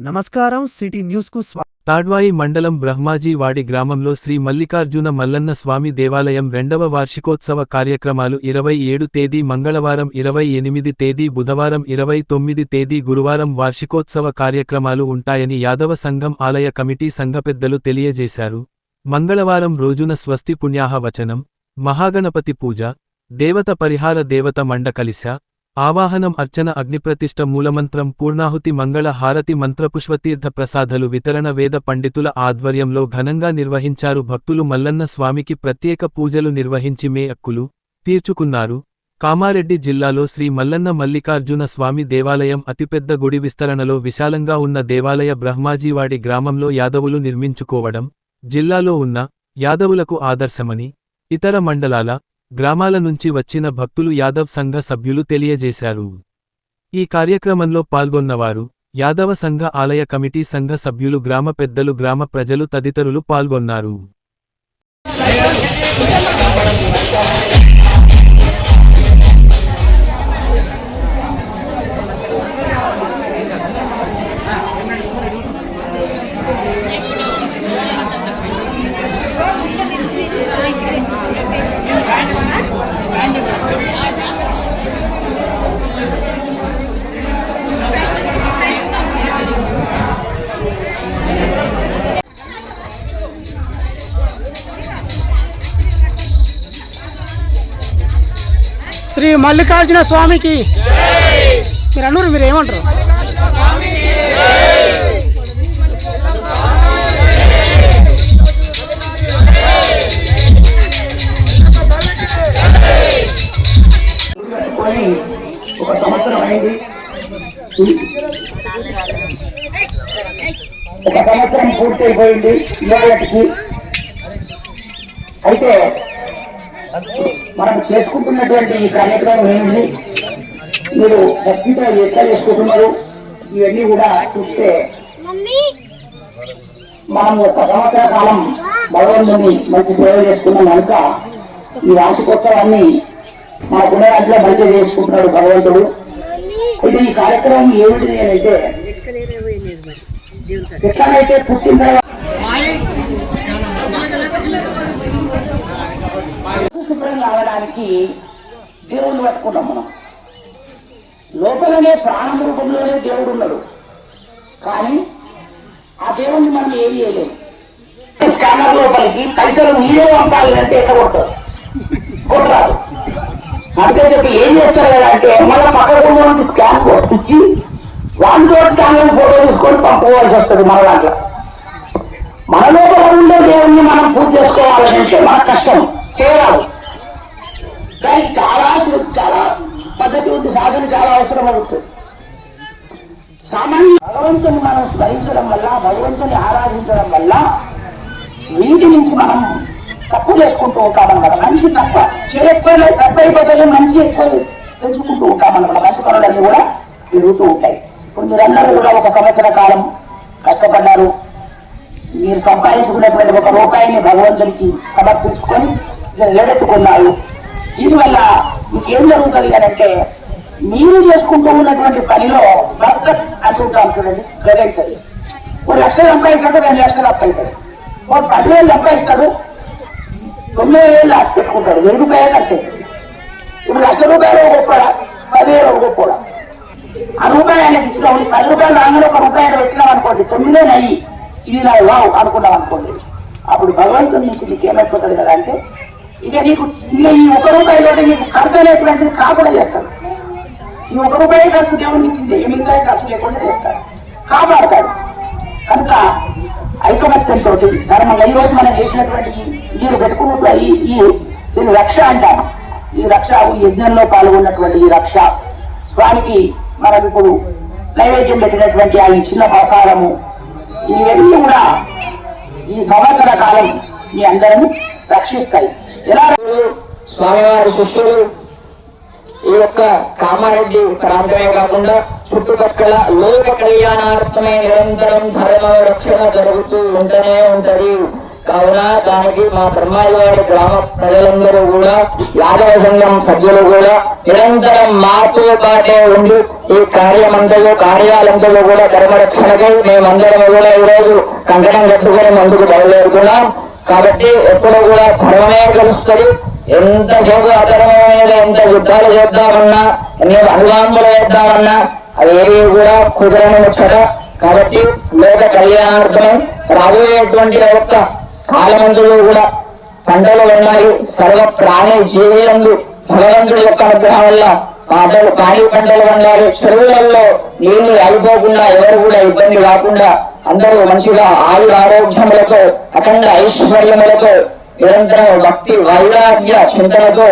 నమస్కారం city news కు తాడ్వాయి మండలం బ్రహ్మాజీవాడి గ్రామంలో శ్రీ మల్లికార్జున మల్లన్న స్వామి దేవాలయం 2వ వార్షికోత్సవ కార్యక్రమాలు 27 తేదీ మంగళవారం 28 తేదీ బుధవారం 29 తేదీ గురువారం వార్షికోత్సవ కార్యక్రమాలు ఉంటాయని యాదవ సంఘం ఆలయ కమిటీ సంఘ పెద్దలు తెలియజేశారు. మంగళవారం రోజున స్వస్తి పుణ్యాహ వచనం, మహాగణపతి పూజ, దేవత పరిహార దేవత మండకలిశ ఆవాహనం అర్చన అగ్నిప్రతిష్ఠ మూలమంత్రం పూర్ణాహుతి మంగళ హారతి మంత్రపుష్పతీర్థ ప్రసాదలు వితరణ వేద పండితుల ఆధ్వర్యంలో ఘనంగా నిర్వహించారు. భక్తులు మల్లన్న స్వామికి ప్రత్యేక పూజలు నిర్వహించి మేయక్కులు తీర్చుకున్నారు. కామారెడ్డి జిల్లాలో శ్రీ మల్లన్న మల్లికార్జున స్వామి దేవాలయం అతిపెద్ద గుడి విస్తరణలో విశాలంగా ఉన్న దేవాలయ బ్రహ్మాజీవాడి గ్రామంలో యాదవులు నిర్మించుకోవడం జిల్లాలో ఉన్న యాదవులకు ఆదర్శమని ఇతర మండలాల గ్రామాల నుంచి వచ్చిన భక్తులు యాదవ్ సంఘ సభ్యులు తెలియజేశారు. ఈ కార్యక్రమంలో పాల్గొన్నవారు యాదవ సంఘ ఆలయ కమిటీ సంఘ సభ్యులు, గ్రామ పెద్దలు, గ్రామ ప్రజలు తదితరులు పాల్గొన్నారు. శ్రీ మల్లికార్జున స్వామికి మీరు అన్నారు, మీరు ఏమంటారు? ఒక సంవత్సరం అయింది, ఒక సంవత్సరం పూర్తయిపోయింది ఇవాళకి. అయితే మనం చేసుకుంటున్నటువంటి ఈ కార్యక్రమం ఏంటి, మీరు భక్తితో ఎట్లా చేసుకుంటున్నారు, ఇవన్నీ కూడా చూస్తే మనం ఒక సంవత్సర కాలం భగవంతుని మంచి సేవ చేసుకున్నాం కనుక ఈ వార్షికోత్సవాన్ని మన పుణ్యాట్లో మంచిగా చేసుకుంటున్నాడు భగవంతుడు. అయితే ఈ కార్యక్రమం ఏమిటి అంటే, ఎట్లాగైతే పుట్టిన తర్వాత శుభ్రం కావడానికి దేవుణ్ణి పట్టుకున్నాం. మనం లోపలనే ప్రాణం రూపంలోనే దేవుడు ఉన్నాడు, కానీ ఆ దేవుణ్ణి మనం ఏది చేయలేము. స్కానర్ లోపలికి పైసలు మీరే పంపాలి అంటే ఎక్కడ కొడతారు, కొట్టరాదు. అందుకని చెప్పి ఏం చేస్తారు కదా అంటే, మళ్ళీ పక్కన స్కాన్ కొట్టించి వన్ చోట ఛానల్ ఫోటో తీసుకొని పంపుకోవాల్సి వస్తుంది. మన దాంట్లో మన లోపల ఉండే దేవుణ్ణి మనం పూజ చేసుకోవాలంటే మన కష్టం చేయరాదు. కానీ చాలా పద్ధతి ఉంది, సాధన చాలా అవసరం అవుతుంది. సామాన్య భగవంతుని మనం స్మరించడం వల్ల, భగవంతుని ఆరాధించడం వల్ల వీటి నుంచి మనం తప్పు చేసుకుంటూ ఉంటామన్నమాట. మంచి తప్పు అయిపోతే మంచి ఎక్కువ తెలుసుకుంటూ ఉంటామన్నమాట. మంచి పనులన్నీ కూడా జరుగుతూ ఉంటాయి. ఇప్పుడు మీరందరూ కూడా ఒక సంవత్సర కాలం కష్టపడ్డారు. మీరు సంపాదించుకున్నటువంటి 1 రూపాయిని భగవంతునికి సమర్పించుకొని నిలబెట్టుకున్నారు. దీనివల్ల మీకు ఏం జరుగుతుంది అంటే, మీరు చేసుకుంటూ ఉన్నటువంటి పనిలో బర్కత్ అంటుంటాం చూడండి, గదవుతుంది. 1 లక్షలు సంపాదిస్తాడు, 2 లక్షలు అప్పవుతాడు. 10,000 సంపాదిస్తాడు, 9,000 ఆశ పెట్టుకుంటాడు, 1000 రూపాయలు కట్టే. ఇప్పుడు 1,00,000 రూపాయలు గొప్పడా, 10,000 గొప్పడా. ఆ రూపాయి ఆయనకి ఇచ్చిన 10 రూపాయలు రాగానే 1 రూపాయలు పెట్టినాం అనుకోండి, 9 అయ్యి ఇది నా వావ్ అనుకున్నాం అనుకోండి. అప్పుడు భగవంతుని నుంచి నీకు ఏమైపోతుంది కదా అంటే, ఇక నీకు ఈ 1 రూపాయలో నీకు ఖర్చు అనేటువంటిది కాకుండా చేస్తాడు. ఈ 1 రూపాయి ఖర్చు దేవుని ఇచ్చింది, మిగతా ఖర్చు లేకుండా చేస్తాడు, కాపాడతాడు. కనుక ఐకమత్యంతో ధర్మంగా ఈరోజు మనం చేసినటువంటి మీరు పెట్టుకున్నట్లు దీని రక్ష అంటారు. ఈ రక్ష, ఈ యజ్ఞంలో పాల్గొన్నటువంటి ఈ రక్ష స్వామికి మనం ఇప్పుడు నైవేద్యం పెట్టినటువంటి ఆ చిన్న ప్రసాదము, ఇవన్నీ కూడా ఈ సంవత్సర కాలం మీ అందరినీ రక్షిస్తాయి. ఎలా స్వామివారి శిష్యుడు ఈ యొక్క కామారెడ్డి ప్రాంతమే కాకుండా చుట్టుపక్కల లోక కళ్యాణార్థమే నిరంతరం ధర్మ రక్షణ జరుగుతూ ఉంటూనే ఉంటది. కావున దానికి మా బ్రహ్మాయివాడి గ్రామ ప్రజలందరూ కూడా యాదవ సంఘం సభ్యులు కూడా నిరంతరం మాతో పాటే ఉండి ఈ కార్యాలంతలో కూడా ధర్మరక్షణకై మేమందరం కూడా ఈరోజు కంకణం కట్టుకుని ముందుకు బయలుదేరుతున్నాం. కాబట్టి ఎప్పుడు కూడా ధర్మమే కలుస్తుంది. ఎంతసేపు అధర్మం మీద ఎంత యుద్ధాలు చేద్దామన్నా, ఎన్ని అనువాంబులు వేద్దామన్నా అవి ఏవి కూడా కుదరని ముచ్చట. కాబట్టి లోక కళ్యాణార్థమై రాబోయేటువంటి యొక్క కాలమంతులు కూడా పంటలు ఉండాలి. సర్వ ప్రాణి జీవులందు భగవంతుడి యొక్క అనుగ్రహం వల్ల పాడి పంటలు ఉండాలి. చెరువులలో నీళ్లు ఆగిపోకుండా ఎవరు కూడా ఇబ్బంది కాకుండా అందరూ మంచిగా ఆరోగ్యములతో అఖండ ఐశ్వర్యములతో నిరంతరం భక్తి వైరాగ్య చింతనతో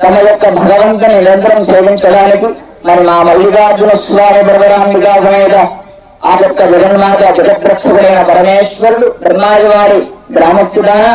తమ యొక్క భగవంతుని నిరంతరం సేవించడానికి మరి మా మల్లికార్జున స్వామి బ్రహ్మరాంబికా సమేత ఆ యొక్క జగన్మాత జగత్రక్షకుడైన పరమేశ్వరుడు బ్రహ్మాజవాడి గ్రామస్థుడాన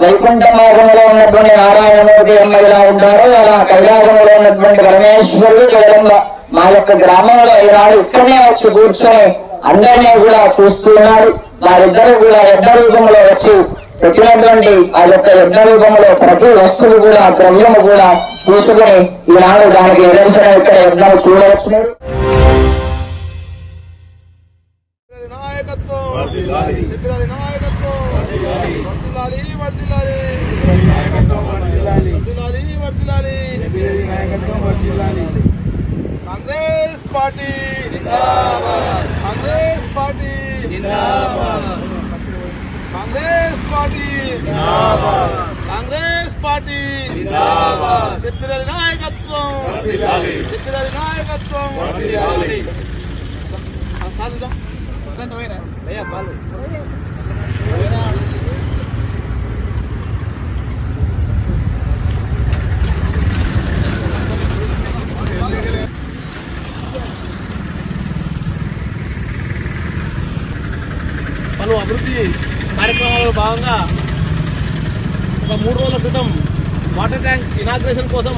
వైకుంఠ మార్గంలో ఉన్నటువంటి నారాయణమూర్తి అమ్మ ఎలా ఉంటారో అలా కైలాసంలో ఉన్నటువంటి పరమేశ్వరుడు జగదంబ మా యొక్క గ్రామంలో ఈనాడు ఇక్కడనే వచ్చి కూర్చొని అందరినీ కూడా చూస్తూ ఉన్నారు. వారిద్దరూ కూడా యజ్ఞ రూపంలో వచ్చి పెట్టినటువంటి ఆ యొక్క యజ్ఞ రూపంలో ప్రతి వస్తువు కూడా ద్రవ్యము కూడా చూసుకొని ఈనాడు దానికి నిదర్శనం ఇక్కడ యజ్ఞం చూడవచ్చు. Congress party Congress party Congress party Congress party చిత్రాల నాయకత్వం చిత్రాల నాయకత్వం సాధుదా పలు అభివృద్ధి కార్యక్రమాలలో భాగంగా ఒక 3 రోజుల క్రితం వాటర్ ట్యాంక్ ఇనాగ్రేషన్ కోసం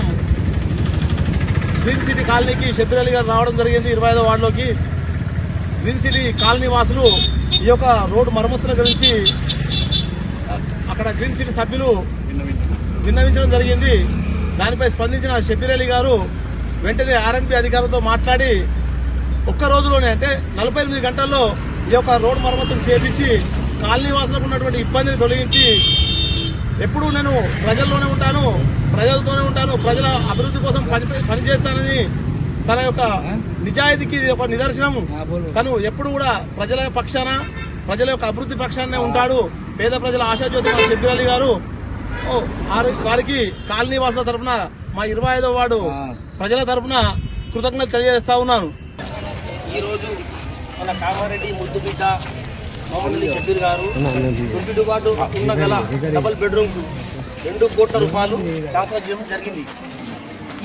గ్రీన్ సిటీ కాలనీకి షబ్బీర్ అలీ గారు రావడం జరిగింది. 25వ వార్డులోకి గ్రీన్ సిటీ కాలనీ వాసులు ఈ యొక్క రోడ్డు మరమ్మతుల గురించి అక్కడ గ్రీన్ సిటీ సభ్యులు విన్నవించడం జరిగింది. దానిపై స్పందించిన షబ్బీర్ అలీ గారు వెంటనే ఆర్ఎన్బి అధికారులతో మాట్లాడి ఒక్క రోజులోనే అంటే 48 గంటల్లో ఈ యొక్క రోడ్డు మరమ్మతులు చేపించి కాలనీ వాసులకు ఉన్నటువంటి ఇబ్బందిని తొలగించి ఎప్పుడూ నేను ప్రజల్లోనే ఉంటాను, ప్రజలతోనే ఉంటాను, ప్రజల అభివృద్ధి కోసం పనిచేస్తానని తన యొక్క నిజాయితీకి ఒక నిదర్శనం. తను ఎప్పుడు కూడా ప్రజల పక్షాన, ప్రజల యొక్క అభివృద్ధి పక్షాన్నే ఉంటాడు. పేద ప్రజల ఆశాజ్యోతి మన షబ్బీర్ అలీ గారు. వారికి కాలనీ వాసుల తరఫున మా 25వ వార్డు ప్రజల తరఫున కృతజ్ఞతలు తెలియజేస్తా ఉన్నాను. ఈరోజు మన కామారెడ్డి ముద్దుబిడ్డ మామూలు షబ్బీర్ గారు దుడ్డుబాటు ఉన్న గల డబుల్ బెడ్రూమ్ 2 కోట్ల రూపాయలు శాంక్షన్ చేయడం జరిగింది.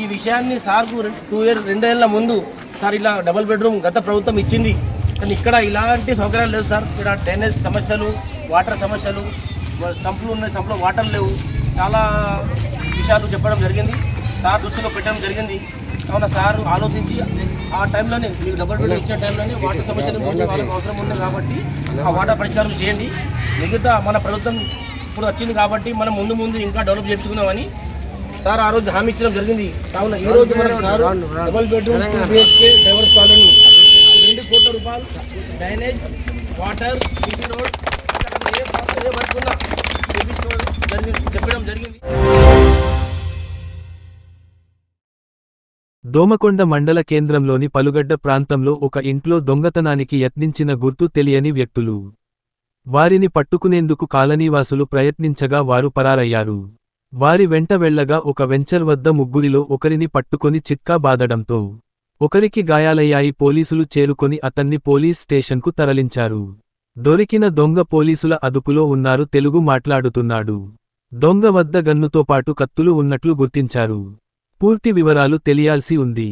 ఈ విషయాన్ని సార్కు 2 ఏళ్ల ముందు సార్ ఇలా డబుల్ బెడ్రూమ్ గత ప్రభుత్వం ఇచ్చింది, కానీ ఇక్కడ ఇలాంటి సౌకర్యాలు లేవు సార్. ఇక్కడ డ్రైనేజ్ సమస్యలు, వాటర్ సమస్యలు, సంపులు ఉన్నాయి, సంపులో వాటర్ లేవు, చాలా విషయాలు చెప్పడం జరిగింది. సార్ దృష్టిలో పెట్టడం జరిగింది. కావున సార్ ఆలోచించి ఆ టైంలోనే మీకు డబుల్ బెడ్రూమ్ ఇచ్చిన టైంలోనే వాటర్ సమస్యలు వాళ్ళకి అవసరం ఉంది కాబట్టి ఆ వాటర్ పరిష్కారం చేయండి. మిగతా మన ప్రభుత్వం ఇప్పుడు వచ్చింది కాబట్టి మనం ముందు ఇంకా డెవలప్ చేయించుకున్నామని సార్ ఆ రోజు హామీ ఇచ్చడం జరిగింది. కావున ఈ రోజు మనం sir double bedroom 2 BHK divorce colony 2 కోట్ల రూపాయలు డ్రైనేజ్, వాటర్, సీసీ రోడ్ ఏ వర్క్ ఉన్నా చెప్పడం జరిగింది. దోమకొండ మండల కేంద్రంలోని పలుగడ్డ ప్రాంతంలో ఒక ఇంట్లో దొంగతనానికి యత్నించిన గుర్తు తెలియని వ్యక్తులు. వారిని పట్టుకునేందుకు కాలనీవాసులు ప్రయత్నించగా వారు పరారయ్యారు. వారి వెంట వెళ్లగా ఒక వెంచర్ వద్ద ముగ్గురిలో ఒకరిని పట్టుకొని చిట్కా బాదడంతో ఒకరికి గాయాలయ్యాయి. పోలీసులు చేరుకొని అతన్ని పోలీస్ స్టేషన్కు తరలించారు. దొరికిన దొంగ పోలీసుల అదుపులో ఉన్నారు. తెలుగు మాట్లాడుతున్నాడు. దొంగ వద్ద గన్నుతో పాటు కత్తులు ఉన్నట్లు గుర్తించారు. పూర్తి వివరాలు తెలియాల్సి ఉంది.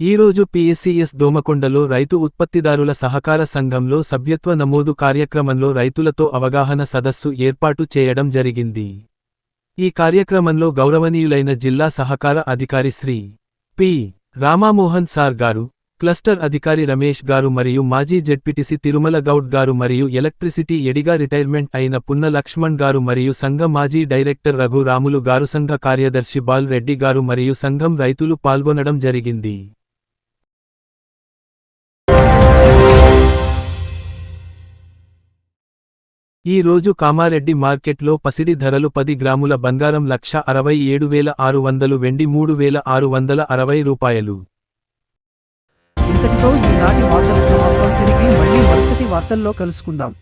ఈరోజు పిఎస్సిఎస్ దోమకొండలో రైతు ఉత్పత్తిదారుల సహకార సంఘంలో సభ్యత్వ నమోదు కార్యక్రమంలో రైతులతో అవగాహన సదస్సు ఏర్పాటు చేయడం జరిగింది. ఈ కార్యక్రమంలో గౌరవనీయులైన జిల్లా సహకార అధికారి శ్రీ పి. రామామోహన్ సార్ గారు, క్లస్టర్ అధికారి రమేష్ గారు మరియు మాజీ జెడ్పీటీసీ తిరుమల గౌడ్ గారు మరియు ఎలక్ట్రిసిటీ ఎడిగా రిటైర్మెంట్ అయిన పున్న లక్ష్మణ్ గారు మరియు సంఘ మాజీ డైరెక్టర్ రఘు రాములు గారు, సంఘ కార్యదర్శి బాల్ రెడ్డి గారు మరియు సంఘం రైతులు పాల్గొనడం జరిగింది. ఈ రోజు కామారెడ్డి మార్కెట్లో పసిడి ధరలు 10 గ్రాముల బంగారం 1,67,600, వెండి 3,660 రూపాయలు. ఇంతటితో ఈనాటి వార్తలు సమాప్తం. తిరిగి మళ్ళీ మరుసటి వార్తల్లో కలుసుకుందాం.